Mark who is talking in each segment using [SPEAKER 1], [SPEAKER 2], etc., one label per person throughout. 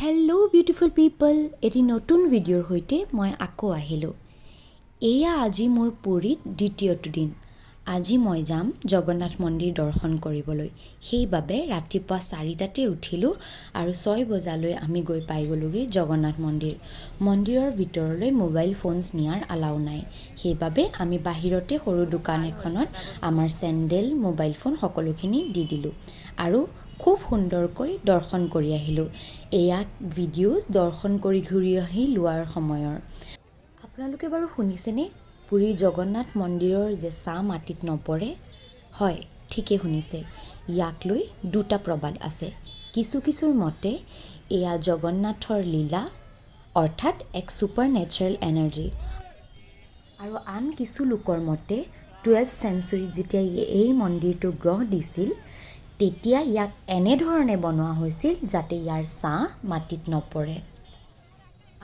[SPEAKER 1] Hello' beautiful পিপল, এটি নতুন ভিডিঅ'ৰ সৈতে মই আকৌ আহিলোঁ। এয়া আজি মোৰ পুৰীত দ্বিতীয়টো দিন। আজি মই যাম জগন্নাথ মন্দিৰ দৰ্শন কৰিবলৈ। সেইবাবে ৰাতিপুৱা 4টাতে উঠিলোঁ আৰু 6 বজালৈ আমি গৈ পাই গ'লোগৈ জগন্নাথ মন্দিৰ। মন্দিৰৰ ভিতৰলৈ মোবাইল ফোনছ নিয়াৰ এলাউ নাই। সেইবাবে আমি বাহিৰতে সৰু দোকান এখনত আমাৰ চেণ্ডেল, মোবাইল ফোন সকলোখিনি দি দিলোঁ আৰু খুব সুন্দৰকৈ দৰ্শন কৰি আহিলোঁ। এয়া ভিডিঅ'জ দৰ্শন কৰি ঘূৰি আহি লোৱাৰ সময়ৰ। আপোনালোকে বাৰু শুনিছেনে, পুৰীৰ জগন্নাথ মন্দিৰৰ যে ছাঁ মাটিত নপৰে? হয়, ঠিকেই শুনিছে। ইয়াক লৈ দুটা প্ৰবাদ আছে। কিছুৰ মতে এয়া জগন্নাথৰ লীলা, অৰ্থাৎ এক ছুপাৰ নেচাৰেল এনাৰ্জি। আৰু আন কিছু লোকৰ মতে 12th চেঞ্চুৰীত যেতিয়া এই মন্দিৰটো গঢ় দিছিল, তেতিয়া ইয়াক এনেধৰণে বনোৱা হৈছিল যাতে ইয়াৰ ছাঁ মাটিত নপৰে।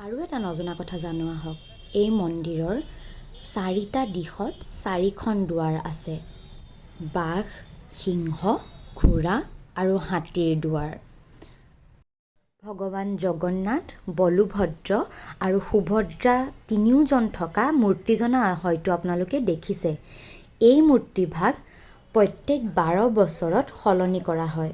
[SPEAKER 1] আৰু এটা নজনা কথা জানো আহক, এই মন্দিৰৰ 4টা দিশত 4খন দুৱাৰ আছে। বাঘ, সিংহ, ঘোঁৰা আৰু হাতীৰ দুৱাৰ। ভগৱান জগন্নাথ, বলভদ্ৰ আৰু সুভদ্ৰা তিনিওজন থকা মূৰ্তিজনা হয়তো আপোনালোকে দেখিছে। এই মূৰ্তিভাগ প্ৰত্যেক 12 বছৰত সলনি কৰা হয়।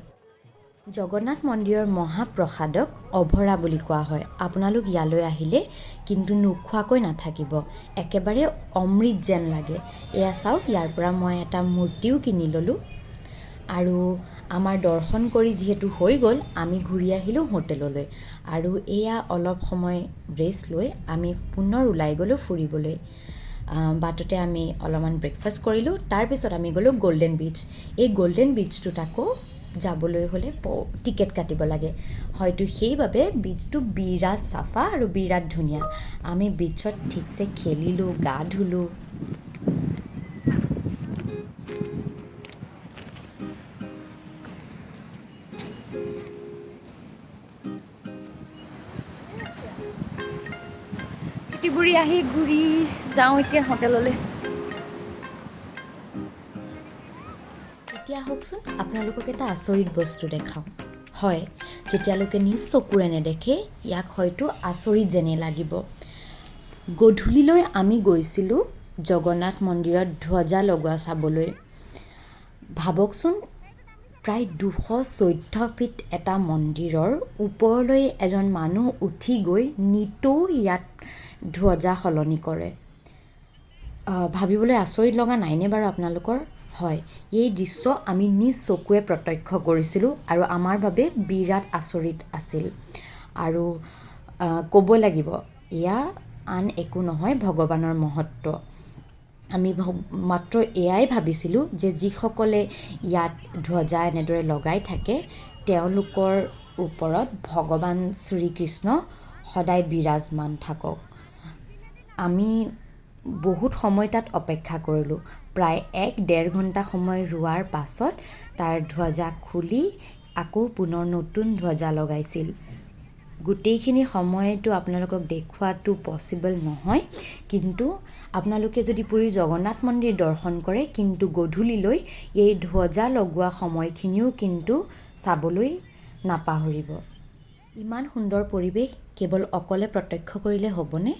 [SPEAKER 1] জগন্নাথ মন্দিৰৰ মহাপ্ৰসাদক অভৰা বুলি কোৱা হয়। আপোনালোক ইয়ালৈ আহিলে কিন্তু নোখোৱাকৈ নাথাকিব, একেবাৰে অমৃত যেন লাগে। এয়া চাওক, ইয়াৰ পৰা মই এটা মূৰ্তিও কিনি ল'লোঁ। আৰু আমাৰ দৰ্শন কৰি যিহেতু হৈ গ'ল, আমি ঘূৰি আহিলোঁ হোটেললৈ। আৰু এয়া অলপ সময় ৰেষ্ট লৈ আমি পুনৰ ওলাই গ'লোঁ ফুৰিবলৈ। বাটতে আমি অলপমান ব্ৰেকফাষ্ট কৰিলোঁ। তাৰপিছত আমি গ'লোঁ গল্ডেন বীচ। এই গল্ডেন বীচটোত আকৌ যাবলৈ হ'লে টিকেট কাটিব লাগে। হয়তো সেইবাবে বীচটো বিৰাট চাফা আৰু বিৰাট ধুনীয়া। আমি বীচত ঠিকছে খেলিলোঁ, গা ধুলোঁ। বুঢ়ী আহি ঘূৰি যাওঁ এতিয়া হোটেললৈ। এতিয়া আহকচোন, আপোনালোকক এটা আচৰিত বস্তু দেখাওঁ। হয়, যেতিয়ালৈকে নিজ চকুৰে নেদেখে ইয়াক হয়তো আচৰিত যেনেই লাগিব। গধূলিলৈ আমি গৈছিলোঁ জগন্নাথ মন্দিৰত ধ্বজা লগোৱা চাবলৈ। ভাবকচোন, প্ৰায় 214 ফিট এটা মন্দিৰৰ ওপৰলৈ এজন মানুহ উঠি গৈ নিতৌ ইয়াত ধ্বজা সলনি কৰে। ভাবিবলৈ আচৰিত লগা নাইনে বাৰু আপোনালোকৰ? হয়, এই দৃশ্য আমি নিজ চকুৱে প্ৰত্যক্ষ কৰিছিলোঁ আৰু আমাৰ বাবে বিৰাট আচৰিত আছিল। আৰু ক'ব লাগিব, এয়া আন একো নহয়, ভগৱানৰ মহত্ব। আমি মাত্ৰ এয়াই ভাবিছিলোঁ যে যিসকলে ইয়াত ধ্বজা এনেদৰে লগাই থাকে, তেওঁলোকৰ ওপৰত ভগৱান শ্ৰীকৃষ্ণ সদায় বিৰাজমান থাকক। আমি বহুত সময় তাত অপেক্ষা কৰিলোঁ। প্ৰায় 1-1.5 ঘণ্টা সময় ৰোৱাৰ পাছত তাৰ ধ্বজা খুলি আকৌ পুনৰ নতুন ধ্বজা লগাইছিল। গোটেইখিনি সময়তো আপোনালোকক দেখুৱাটো পচিবল নহয়, কিন্তু আপোনালোকে যদি পুৰীৰ জগন্নাথ মন্দিৰ দৰ্শন কৰে, কিন্তু গধূলিলৈ এই ধ্বজা লগোৱা সময়খিনিও কিন্তু চাবলৈ নাপাহৰিব। ইমান সুন্দৰ পৰিৱেশ কেৱল অকলে প্ৰত্যক্ষ কৰিলে হ'বনে?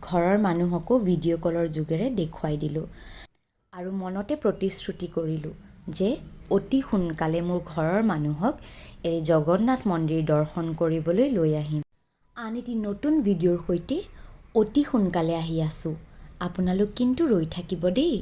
[SPEAKER 1] ঘৰৰ মানুহকো ভিডিঅ' কলৰ যোগেৰে দেখুৱাই দিলোঁ। আৰু মনতে প্ৰতিশ্ৰুতি কৰিলোঁ যে অতি সোনকালে মোৰ ঘৰৰ মানুহক এই জগন্নাথ মন্দিৰ দৰ্শন কৰিবলৈ লৈ আহিম। আন এটি নতুন ভিডিঅ'ৰ সৈতে অতি সোনকালে আহি আছোঁ। আপোনালোক কিন্তু ৰৈ থাকিব দেই।